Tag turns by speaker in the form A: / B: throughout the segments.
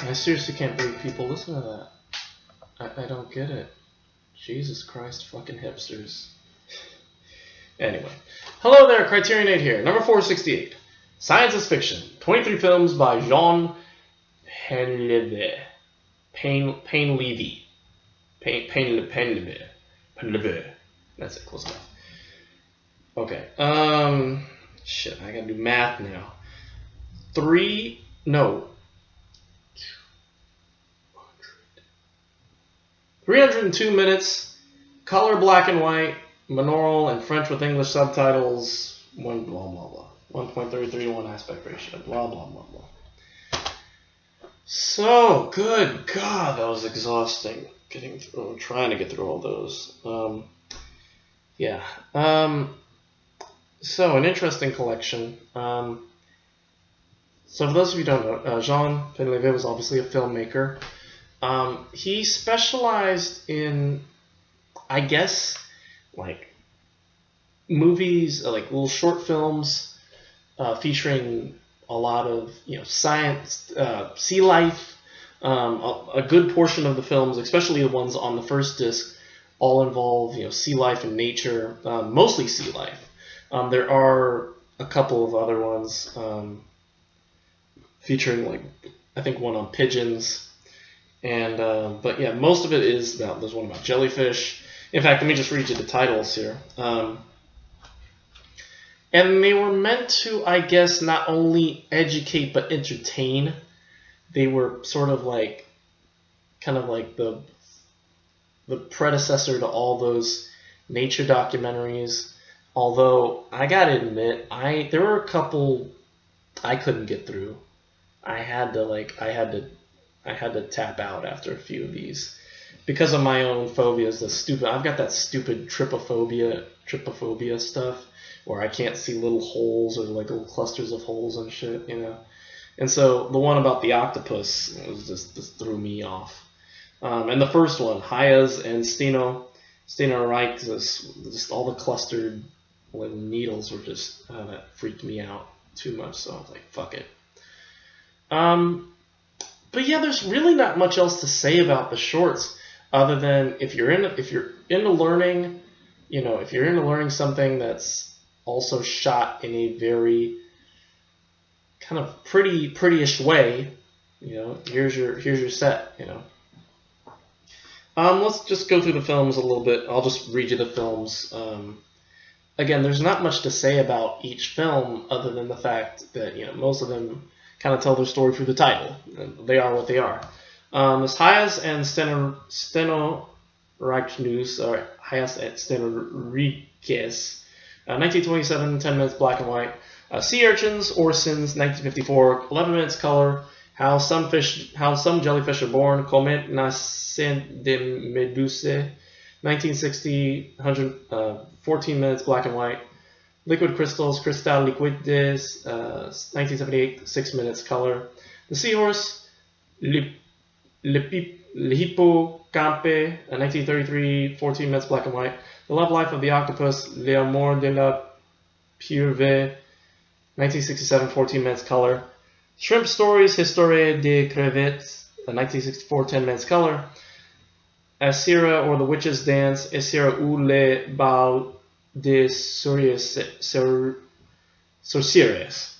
A: I seriously can't believe people listen to that. I don't get it. Jesus Christ, fucking hipsters. Anyway. Hello there, CriterioNate here. Number 468. Science is Fiction. 23 films by Jean Painleve. Painleve. That's it, close enough. Okay. Shit, I gotta do math now. 302 minutes, color black and white, monaural and French with English subtitles, blah blah blah, 1.33 to 1 aspect ratio, blah blah blah blah. So, good God, that was exhausting. Trying to get through all those. Yeah. So, an interesting collection. So, for those of you who don't know, Jean Painleve was obviously a filmmaker. He specialized in, I guess, like movies, like little short films featuring a lot of, science, sea life. A good portion of the films, especially the ones on the first disc, all involve sea life and nature, mostly sea life. There are a couple of other ones featuring, like, I think one on pigeons, and but yeah, most of it is about. There's one about jellyfish. In fact, let me just read you the titles here. And they were meant to, I guess, not only educate but entertain. They were sort of like, kind of like the predecessor to all those nature documentaries. Although I gotta admit, there were a couple I couldn't get through. I had to tap out after a few of these because of my own phobias. I've got that stupid trypophobia stuff where I can't see little holes or like little clusters of holes and shit, And so the one about the octopus was just threw me off. And the first one, Hayes and Steno Reich, just all the clustered little needles were just that freaked me out too much. So I was like, fuck it. But yeah, there's really not much else to say about the shorts other than if you're into learning, if you're into learning something that's also shot in a very kind of prettyish way, here's your set, Let's just go through the films a little bit. I'll just read you the films. Again, there's not much to say about each film other than the fact that, most of them kind of tell their story through the title. And they are what they are. It's Hayes and Steno Reichnews, or Hayes and Steno 1927, 10 minutes, black and white. Sea Urchins, Orsons, 1954, 11 minutes, color. How some jellyfish are born. Comet nascent de Méduse, 1960, 14 minutes, black and white. Liquid Crystals, Cristal Liquides, 1978, 6 minutes, color. The Seahorse, Le Hippocampe, 1933, 14 minutes, black and white. The Love Life of the Octopus, L'amour de la Pieuvre, 1967, 14 minutes, color. Shrimp Stories, Histoire des Crevettes, 1964, 10 minutes, color. Asira, or The Witch's Dance, Asira ou les Bals des Sorcières.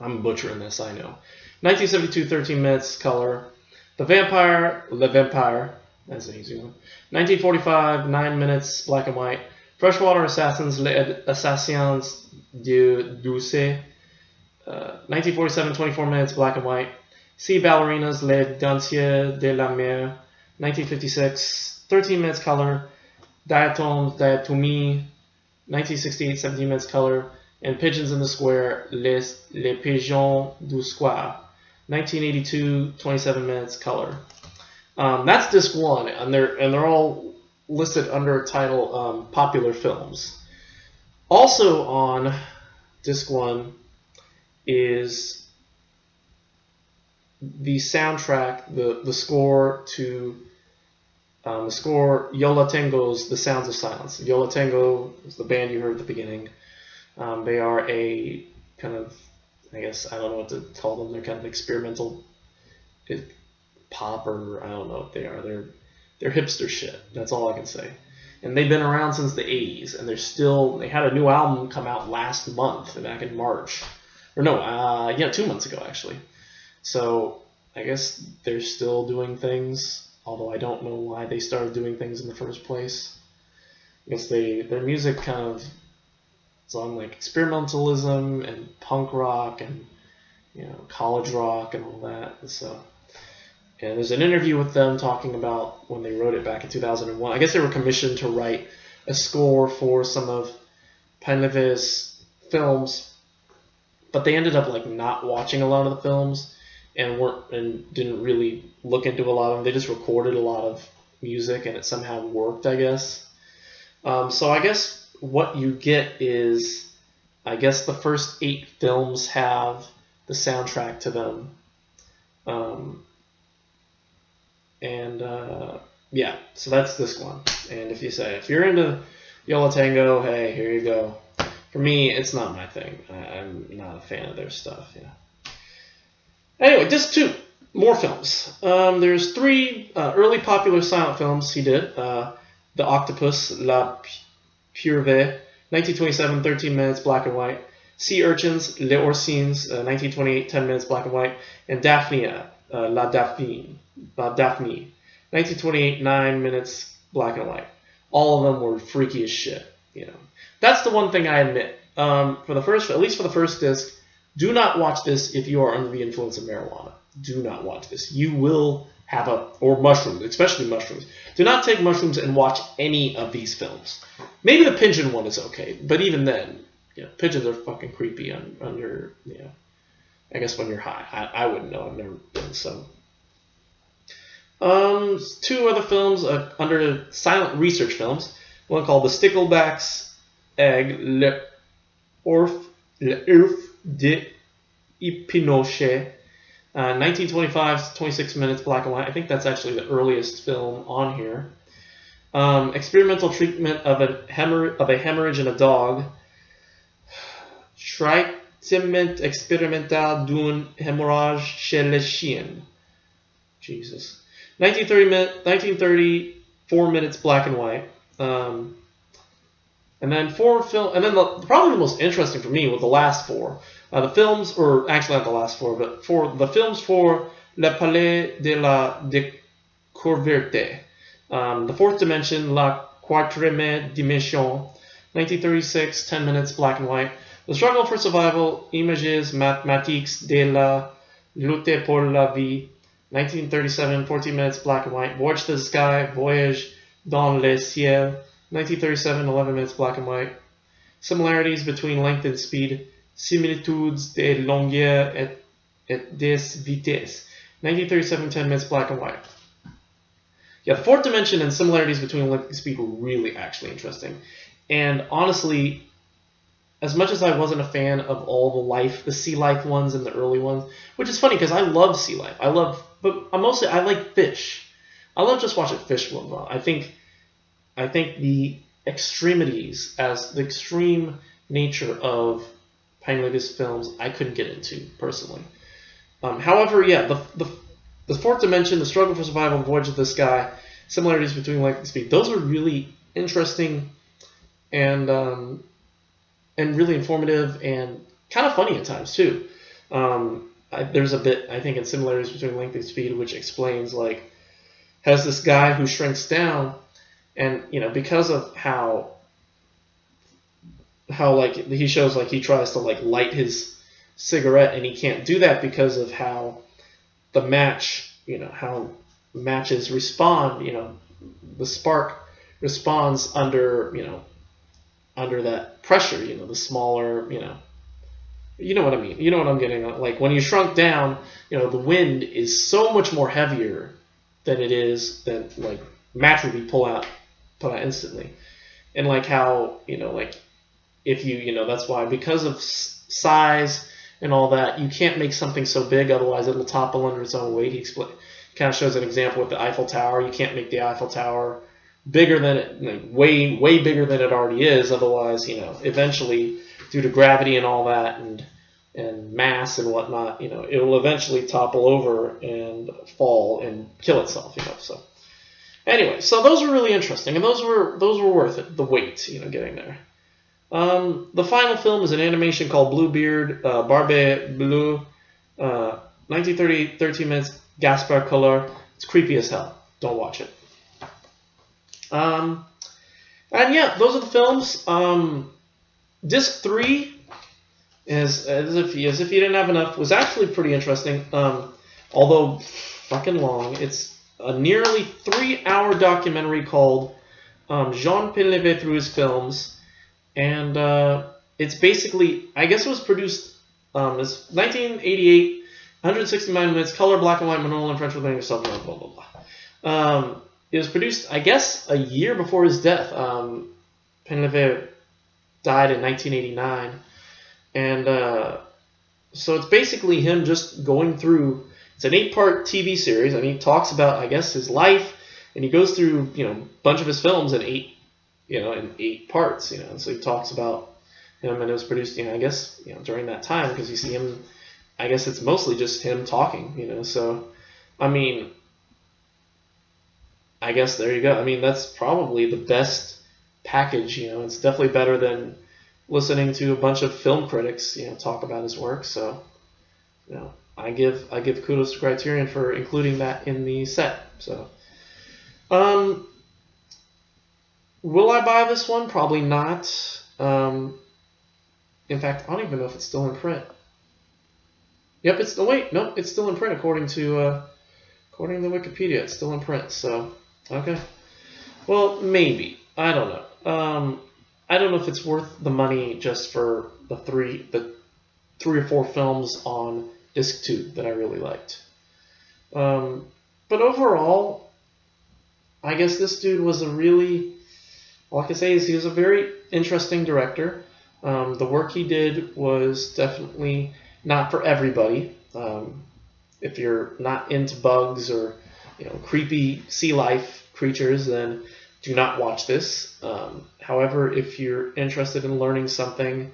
A: I'm butchering this, I know. 1972, 13 minutes, color. The Vampire, Le Vampire, that's an easy one. 1945, 9 minutes, black and white. Freshwater Assassins, Les Assassins du Douce, 1947, 24 minutes, black and white. Sea Ballerinas, Les Danseurs de la Mer, 1956, 13 minutes, color. Diatomes, Diatomie, 1968, 17 minutes, color. And Pigeons in the Square, Les Pigeons du Square, 1982, 27 minutes, color. That's disc one, and they're all listed under a title Popular Films. Also on disc one is the soundtrack, the score to Yo La Tengo's The Sounds of Silence. Yo La Tengo is the band you heard at the beginning. They are a kind of, I guess, I don't know what to call them. They're kind of experimental pop, or I don't know what they are. They're hipster shit. That's all I can say. And they've been around since the 80s, and they had a new album come out last month, back in March. Or no, 2 months ago, actually. So I guess they're still doing things, although I don't know why they started doing things in the first place. I guess their music kind of is on like experimentalism and punk rock and college rock and all that. And there's an interview with them talking about when they wrote it back in 2001. I guess they were commissioned to write a score for some of Painleve's films, but they ended up like not watching a lot of the films and didn't really look into a lot of them. They just recorded a lot of music and it somehow worked, I guess. So I guess what you get is, I guess the first 8 films have the soundtrack to them. Yeah, so that's this one. And if you're into Yo La Tengo, hey, here you go. For me, it's not my thing. I'm not a fan of their stuff. Yeah. Anyway, just 2 more films. There's 3 early popular silent films he did. The Octopus, La Purve, 1927, 13 minutes, black and white. Sea Urchins, Les Orsins, 1928, 10 minutes, black and white. And Daphne, La Daphne, 1928, 9 minutes, black and white. All of them were freaky as shit. That's the one thing I admit. At least for the first disc, do not watch this if you are under the influence of marijuana. Do not watch this. You will have or mushrooms, especially mushrooms. Do not take mushrooms and watch any of these films. Maybe the pigeon one is okay, but even then, pigeons are fucking creepy under, I guess when you're high. I wouldn't know. I've never been, so. 2 other films under silent research films. One called The Stickleback's Egg, l'Oeuf de Pinochet, 1925, 26 minutes, black and white. I think that's actually the earliest film on here. Experimental treatment of a hemorrhage in a dog. Traitement expérimental d'une hémorragie chez les chiens. Jesus. 1930, 4 minutes, black and white. And then probably the most interesting for me were the last 4. The films, or actually not the last 4, but for the films for Le Palais de la Découverte. The Fourth Dimension, La Quatrième Dimension, 1936, 10 minutes, black and white. The Struggle for Survival, Images Mathématiques de la Lutte pour la Vie, 1937, 14 minutes, black and white. Voyage to the Sky, Voyage dans le Ciel, 1937, 11 minutes, black and white. Similarities between length and speed, Similitudes de longueur et des vitesses, 1937, 10 minutes, black and white. Yeah, the Fourth Dimension and similarities between length and speed were really actually interesting. And honestly, as much as I wasn't a fan of all the sea life ones and the early ones, which is funny because I love sea life. I like fish. I love just watching fish swim around. I think the extremities, as the extreme nature of Painleve's films, I couldn't get into personally. However, yeah, the Fourth Dimension, The Struggle for Survival, Voyage of the Sky, similarities between length and speed, those are really interesting and really informative and kind of funny at times too. There's a bit, I think, in similarities between length and speed, which explains has this guy who shrinks down, and because of how he shows he tries to light his cigarette and he can't do that because of how the match, how matches respond. The spark responds under that pressure. The smaller, you know what I mean. You know what I'm getting at. When you shrunk down, the wind is so much more heavier than it is than match would be put out instantly, and how if you that's why, because of size and all that, you can't make something so big, otherwise it'll topple under its own weight. He kind of shows an example with the Eiffel Tower. You can't make the Eiffel Tower bigger than it, way bigger than it already is, otherwise eventually, due to gravity and all that, and and mass and whatnot, you know, it will eventually topple over and fall and kill itself, you know. So anyway, so those were really interesting, and those were worth it, the wait, you know, getting there. The final film is an animation called Bluebeard, Barbe Bleu, 1930, 13 minutes, Gaspar color. It's creepy as hell. Don't watch it. And yeah, those are the films. Disc 3 is, as if you didn't have enough, was actually pretty interesting. Although fucking long. It's a nearly 3-hour documentary called Jean Painleve through his films. And it's basically, I guess it was produced, it's 1988, 169 minutes, color, black and white, Manolo and French with language, blah, blah, blah, blah. It was produced, I guess, a year before his death. Painleve died in 1989. And so it's basically him just going through, it's an 8-part TV series, and he talks about, I guess, his life, and he goes through, you know, a bunch of his films in 8 parts, you know, and so he talks about him, and it was produced, you know, I guess, you know, during that time, because you see him, I guess it's mostly just him talking, you know, so, I mean, I guess there you go. I mean, that's probably the best package, you know, it's definitely better than listening to a bunch of film critics, you know, talk about his work, so, you know, I give kudos to Criterion for including that in the set, so, will I buy this one? Probably not. In fact, I don't even know if it's still in print. Yep, it's. Oh wait, no, it's still in print according to Wikipedia. It's still in print. So okay. Well, maybe. I don't know. I don't know if it's worth the money just for the three or four films on disc 2 that I really liked. But overall, I guess this dude was a really, all I can say is he was a very interesting director. The work he did was definitely not for everybody. If you're not into bugs or, you know, creepy sea life creatures, then do not watch this. However, if you're interested in learning something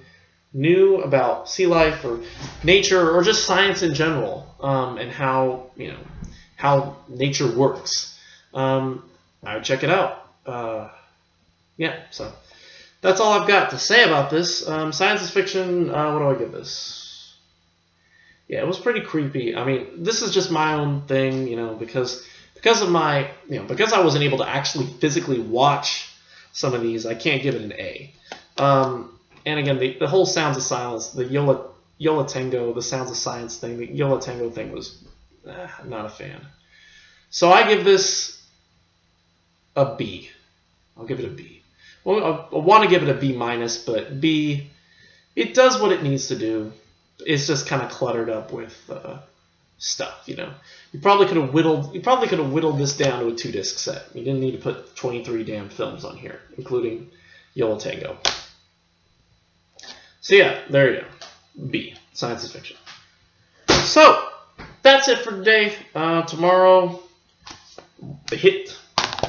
A: new about sea life or nature or just science in general, and how, you know, how nature works, I would check it out. Yeah, so that's all I've got to say about this. Science is fiction. What do I give this? Yeah, it was pretty creepy. I mean, this is just my own thing, you know, because of my, you know, because I wasn't able to actually physically watch some of these, I can't give it an A. And again, the whole Sounds of Silence, the Yola Tango, the Sounds of Science thing, the Yola Tango thing was not a fan. So I give this a B. I'll give it a B. Well, I want to give it a B minus, but B, it does what it needs to do. It's just kind of cluttered up with stuff, you know. You probably could have whittled this down to a 2-disc set. You didn't need to put 23 damn films on here, including Yola Tango. So yeah, there you go. B, science is fiction. So that's it for today. Tomorrow, the hit.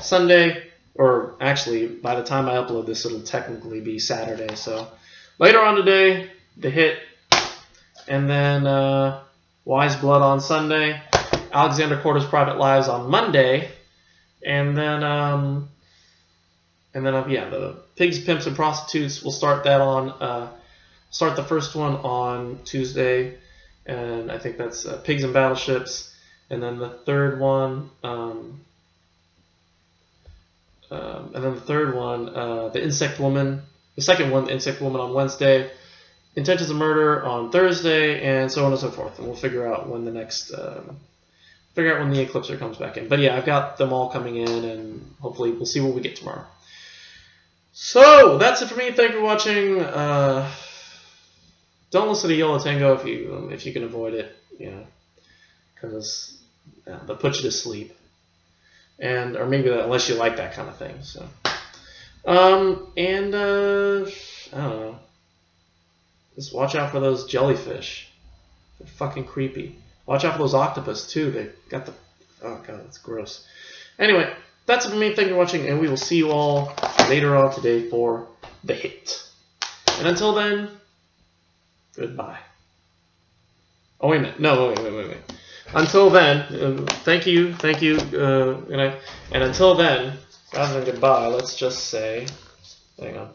A: Sunday, or actually, by the time I upload this, it'll technically be Saturday. So later on today, the hit, and then Wise Blood on Sunday, Alexander Corder's Private Lives on Monday, and then yeah, the Pigs, Pimps, and Prostitutes. We'll start that on start the first one on Tuesday, and I think that's Pigs and Battleships, and then the third one. The Insect Woman. The second one, the Insect Woman, on Wednesday. Intentions of Murder on Thursday, and so on and so forth. And we'll figure out when the next, when the Eclipser comes back in. But yeah, I've got them all coming in, and hopefully we'll see what we get tomorrow. So that's it for me. Thank you for watching. Don't listen to Yola Tango if you can avoid it, you know, because they'll put you to sleep. And or maybe unless you like that kind of thing. So, I don't know. Just watch out for those jellyfish. They're fucking creepy. Watch out for those octopus too. They got the, oh god, that's gross. Anyway, that's it for me. Thank you for watching, and we will see you all later on today for the hit. And until then, goodbye. Oh, wait a minute. No, wait. Until then, thank you, and until then, rather than goodbye, let's just say, hang on.